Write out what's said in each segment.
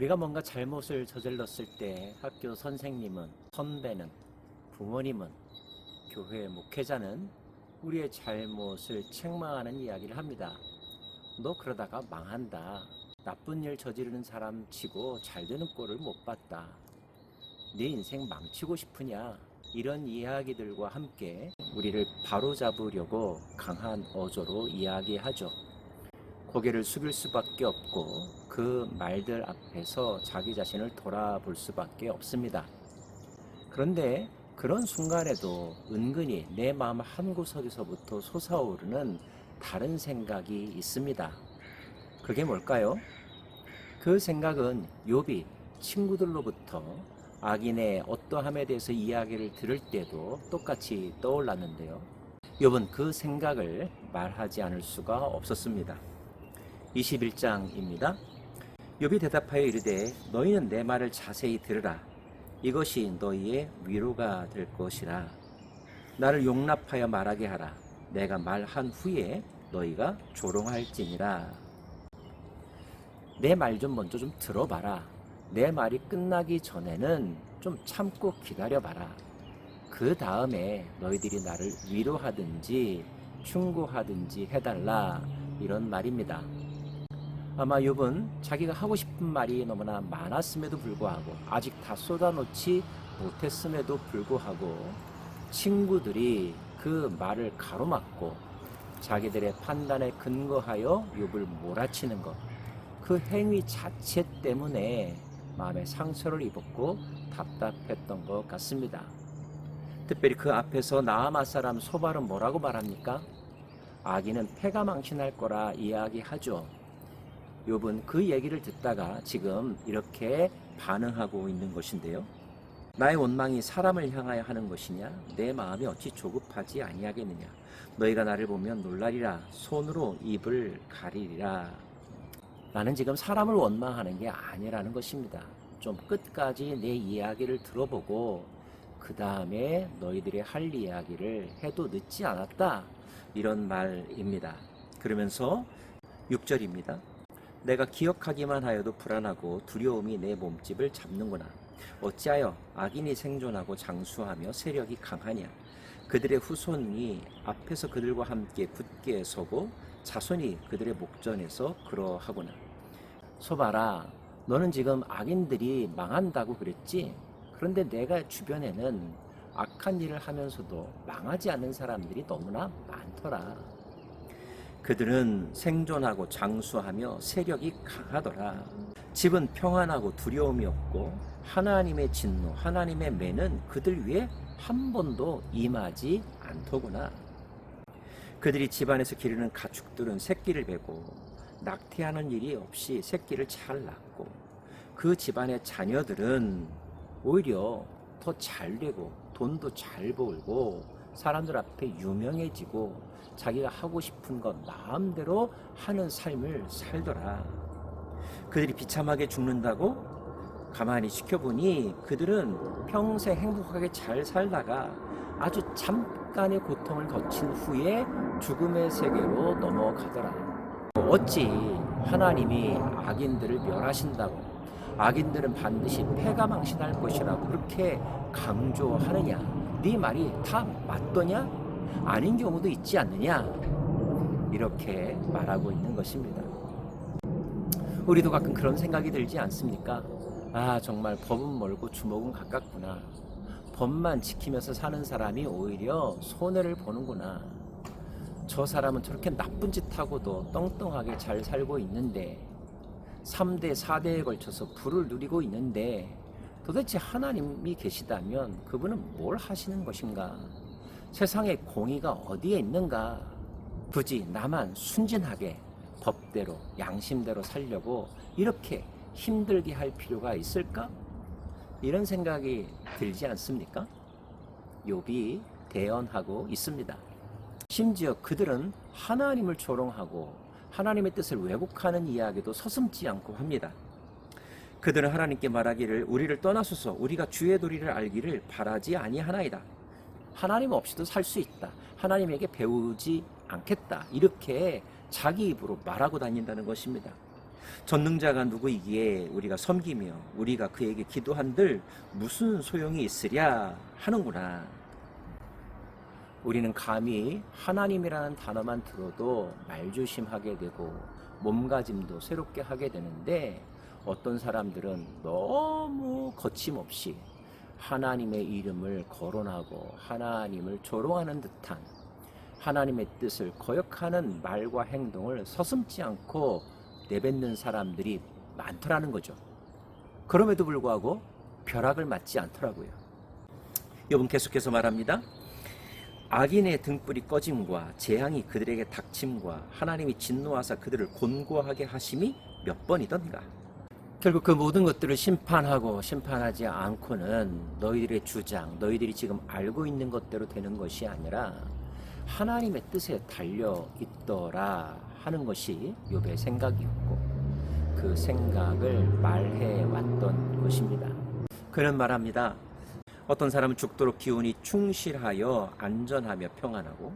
우리가 뭔가 잘못을 저질렀을 때 학교 선생님은, 선배는, 부모님은, 교회 목회자는 우리의 잘못을 책망하는 이야기를 합니다. 너 그러다가 망한다. 나쁜 일 저지르는 사람 치고 잘 되는 꼴을 못 봤다. 네 인생 망치고 싶으냐? 이런 이야기들과 함께 우리를 바로잡으려고 강한 어조로 이야기하죠. 고개를 숙일 수밖에 없고 그 말들 앞에서 자기 자신을 돌아볼 수밖에 없습니다. 그런데 그런 순간에도 은근히 내 마음 한구석에서부터 솟아오르는 다른 생각이 있습니다. 그게 뭘까요? 그 생각은 욥이 친구들로부터 악인의 어떠함에 대해서 이야기를 들을 때도 똑같이 떠올랐는데요. 욥은 그 생각을 말하지 않을 수가 없었습니다. 21장입니다. 욥이 대답하여 이르되 너희는 내 말을 자세히 들으라. 이것이 너희의 위로가 될 것이라. 나를 용납하여 말하게 하라. 내가 말한 후에 너희가 조롱할지니라. 내 말 좀 먼저 좀 들어봐라. 내 말이 끝나기 전에는 좀 참고 기다려봐라. 그 다음에 너희들이 나를 위로하든지 충고하든지 해달라. 이런 말입니다. 아마 욥은 자기가 하고 싶은 말이 너무나 많았음에도 불구하고 아직 다 쏟아놓지 못했음에도 불구하고 친구들이 그 말을 가로막고 자기들의 판단에 근거하여 욥을 몰아치는 것, 그 행위 자체 때문에 마음에 상처를 입었고 답답했던 것 같습니다. 특별히 그 앞에서 나아마 사람 소발은 뭐라고 말합니까? 악인은 패가 망신할 거라 이야기하죠. 욥은 그 얘기를 듣다가 지금 이렇게 반응하고 있는 것인데요. 나의 원망이 사람을 향하여 하는 것이냐? 내 마음이 어찌 조급하지 아니하겠느냐? 너희가 나를 보면 놀라리라. 손으로 입을 가리리라. 나는 지금 사람을 원망하는 게 아니라는 것입니다. 좀 끝까지 내 이야기를 들어보고 그 다음에 너희들이 할 이야기를 해도 늦지 않았다. 이런 말입니다. 그러면서 6절입니다. 내가 기억하기만 하여도 불안하고 두려움이 내 몸집을 잡는구나. 어찌하여 악인이 생존하고 장수하며 세력이 강하냐. 그들의 후손이 앞에서 그들과 함께 굳게 서고 자손이 그들의 목전에서 그러하구나. 소봐라, 너는 지금 악인들이 망한다고 그랬지? 그런데 내가 주변에는 악한 일을 하면서도 망하지 않는 사람들이 너무나 많더라. 그들은 생존하고 장수하며 세력이 강하더라. 집은 평안하고 두려움이 없고 하나님의 진노, 하나님의 매는 그들 위에 한 번도 임하지 않더구나. 그들이 집안에서 기르는 가축들은 새끼를 베고 낙태하는 일이 없이 새끼를 잘 낳고 그 집안의 자녀들은 오히려 더 잘 되고 돈도 잘 벌고 사람들 앞에 유명해지고 자기가 하고 싶은 것 마음대로 하는 삶을 살더라. 그들이 비참하게 죽는다고 가만히 지켜보니 그들은 평생 행복하게 잘 살다가 아주 잠깐의 고통을 거친 후에 죽음의 세계로 넘어가더라. 어찌 하나님이 악인들을 멸하신다고, 악인들은 반드시 패가 망신할 것이라고 그렇게 강조하느냐? 네 말이 다 맞더냐? 아닌 경우도 있지 않느냐? 이렇게 말하고 있는 것입니다. 우리도 가끔 그런 생각이 들지 않습니까? 아, 정말 법은 멀고 주먹은 가깝구나. 법만 지키면서 사는 사람이 오히려 손해를 보는구나. 저 사람은 저렇게 나쁜 짓 하고도 떵떵하게 잘 살고 있는데 3대, 4대에 걸쳐서 부를 누리고 있는데 도대체 하나님이 계시다면 그분은 뭘 하시는 것인가? 세상에 공의가 어디에 있는가? 굳이 나만 순진하게 법대로 양심대로 살려고 이렇게 힘들게 할 필요가 있을까? 이런 생각이 들지 않습니까? 욥이 대언하고 있습니다. 심지어 그들은 하나님을 조롱하고 하나님의 뜻을 왜곡하는 이야기도 서슴지 않고 합니다. 그들은 하나님께 말하기를 우리를 떠나소서 우리가 주의 도리를 알기를 바라지 아니하나이다. 하나님 없이도 살 수 있다. 하나님에게 배우지 않겠다. 이렇게 자기 입으로 말하고 다닌다는 것입니다. 전능자가 누구이기에 우리가 섬기며 우리가 그에게 기도한들 무슨 소용이 있으랴 하는구나. 우리는 감히 하나님이라는 단어만 들어도 말조심하게 되고 몸가짐도 새롭게 하게 되는데, 어떤 사람들은 너무 거침없이 하나님의 이름을 거론하고 하나님을 조롱하는 듯한, 하나님의 뜻을 거역하는 말과 행동을 서슴지 않고 내뱉는 사람들이 많더라는 거죠. 그럼에도 불구하고 벼락을 맞지 않더라고요. 여러분, 계속해서 말합니다. 악인의 등불이 꺼짐과 재앙이 그들에게 닥침과 하나님이 진노하사 그들을 곤고하게 하심이 몇 번이던가. 결국 그 모든 것들을 심판하고 심판하지 않고는 너희들의 주장, 너희들이 지금 알고 있는 것대로 되는 것이 아니라 하나님의 뜻에 달려 있더라 하는 것이 욥의 생각이었고, 그 생각을 말해 왔던 것입니다. 그는 말합니다. 어떤 사람은 죽도록 기운이 충실하여 안전하며 평안하고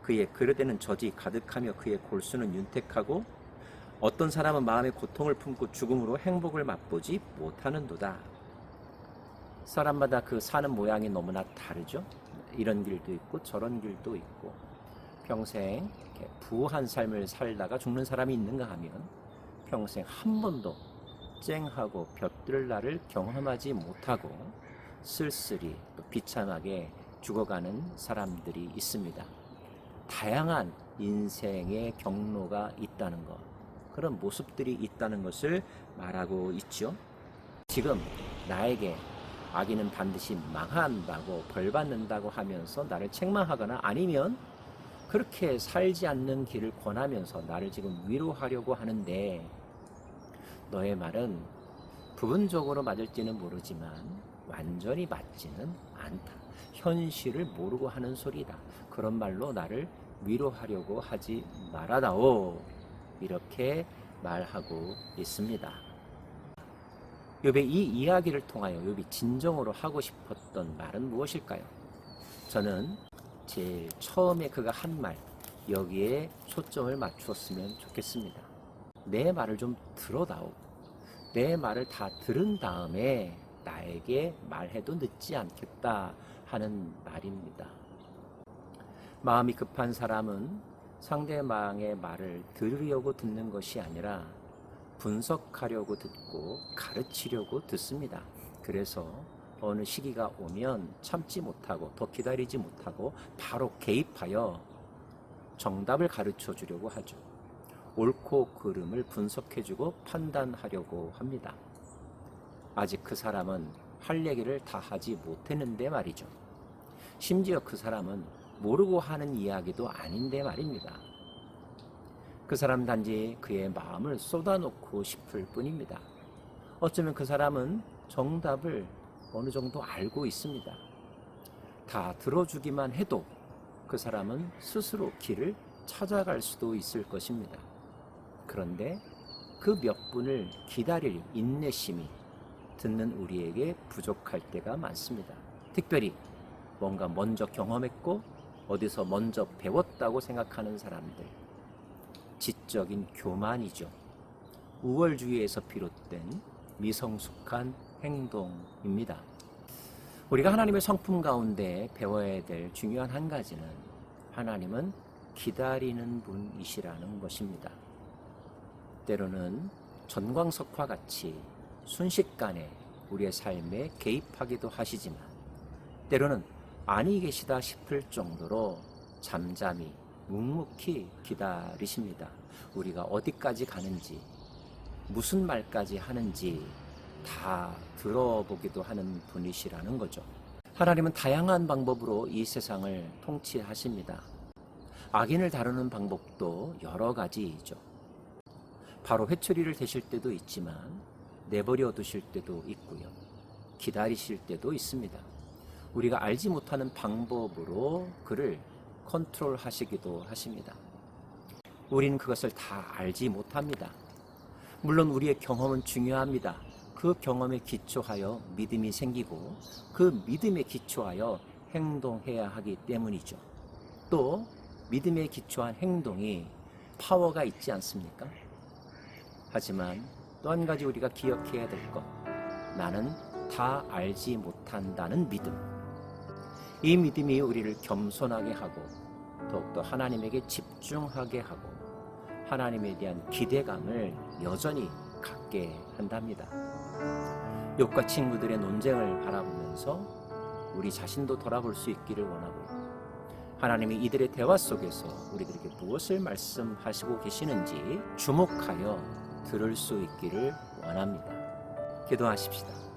그의 그릇에는 젖이 가득하며 그의 골수는 윤택하고, 어떤 사람은 마음의 고통을 품고 죽음으로 행복을 맛보지 못하는도다. 사람마다 그 사는 모양이 너무나 다르죠. 이런 길도 있고 저런 길도 있고, 평생 이렇게 부한 삶을 살다가 죽는 사람이 있는가 하면 평생 한 번도 쨍하고 볕들 날을 경험하지 못하고 쓸쓸히 또 비참하게 죽어가는 사람들이 있습니다. 다양한 인생의 경로가 있다는 것, 그런 모습들이 있다는 것을 말하고 있죠. 지금 나에게 악인은 반드시 망한다고 벌받는다고 하면서 나를 책망하거나, 아니면 그렇게 살지 않는 길을 권하면서 나를 지금 위로하려고 하는데, 너의 말은 부분적으로 맞을지는 모르지만 완전히 맞지는 않다. 현실을 모르고 하는 소리다. 그런 말로 나를 위로하려고 하지 말아다오. 이렇게 말하고 있습니다. 욥의 이 이야기를 통하여 욥이 진정으로 하고 싶었던 말은 무엇일까요? 저는 제일 처음에 그가 한 말, 여기에 초점을 맞추었으면 좋겠습니다. 내 말을 좀 들어다오. 내 말을 다 들은 다음에 나에게 말해도 늦지 않겠다 하는 말입니다. 마음이 급한 사람은 상대방의 말을 들으려고 듣는 것이 아니라 분석하려고 듣고 가르치려고 듣습니다. 그래서 어느 시기가 오면 참지 못하고 더 기다리지 못하고 바로 개입하여 정답을 가르쳐 주려고 하죠. 옳고 그름을 분석해주고 판단하려고 합니다. 아직 그 사람은 할 얘기를 다 하지 못했는데 말이죠. 심지어 그 사람은 모르고 하는 이야기도 아닌데 말입니다. 그 사람 단지 그의 마음을 쏟아놓고 싶을 뿐입니다. 어쩌면 그 사람은 정답을 어느 정도 알고 있습니다. 다 들어주기만 해도 그 사람은 스스로 길을 찾아갈 수도 있을 것입니다. 그런데 그 몇 분을 기다릴 인내심이 듣는 우리에게 부족할 때가 많습니다. 특별히 뭔가 먼저 경험했고 어디서 먼저 배웠다고 생각하는 사람들, 지적인 교만이죠. 우월주의에서 비롯된 미성숙한 행동입니다. 우리가 하나님의 성품 가운데 배워야 될 중요한 한 가지는 하나님은 기다리는 분이시라는 것입니다. 때로는 전광석화 같이 순식간에 우리의 삶에 개입하기도 하시지만, 때로는 아니 계시다 싶을 정도로 잠잠히 묵묵히 기다리십니다. 우리가 어디까지 가는지, 무슨 말까지 하는지 다 들어보기도 하는 분이시라는 거죠. 하나님은 다양한 방법으로 이 세상을 통치하십니다. 악인을 다루는 방법도 여러 가지이죠. 바로 회초리를 대실 때도 있지만 내버려 두실 때도 있고요. 기다리실 때도 있습니다. 우리가 알지 못하는 방법으로 그를 컨트롤하시기도 하십니다. 우리는 그것을 다 알지 못합니다. 물론 우리의 경험은 중요합니다. 그 경험에 기초하여 믿음이 생기고 그 믿음에 기초하여 행동해야 하기 때문이죠. 또 믿음에 기초한 행동이 파워가 있지 않습니까? 하지만 또 한 가지 우리가 기억해야 될 것, 나는 다 알지 못한다는 믿음. 이 믿음이 우리를 겸손하게 하고 더욱더 하나님에게 집중하게 하고 하나님에 대한 기대감을 여전히 갖게 한답니다. 욥과 친구들의 논쟁을 바라보면서 우리 자신도 돌아볼 수 있기를 원하고요. 하나님이 이들의 대화 속에서 우리들에게 무엇을 말씀하시고 계시는지 주목하여 들을 수 있기를 원합니다. 기도하십시다.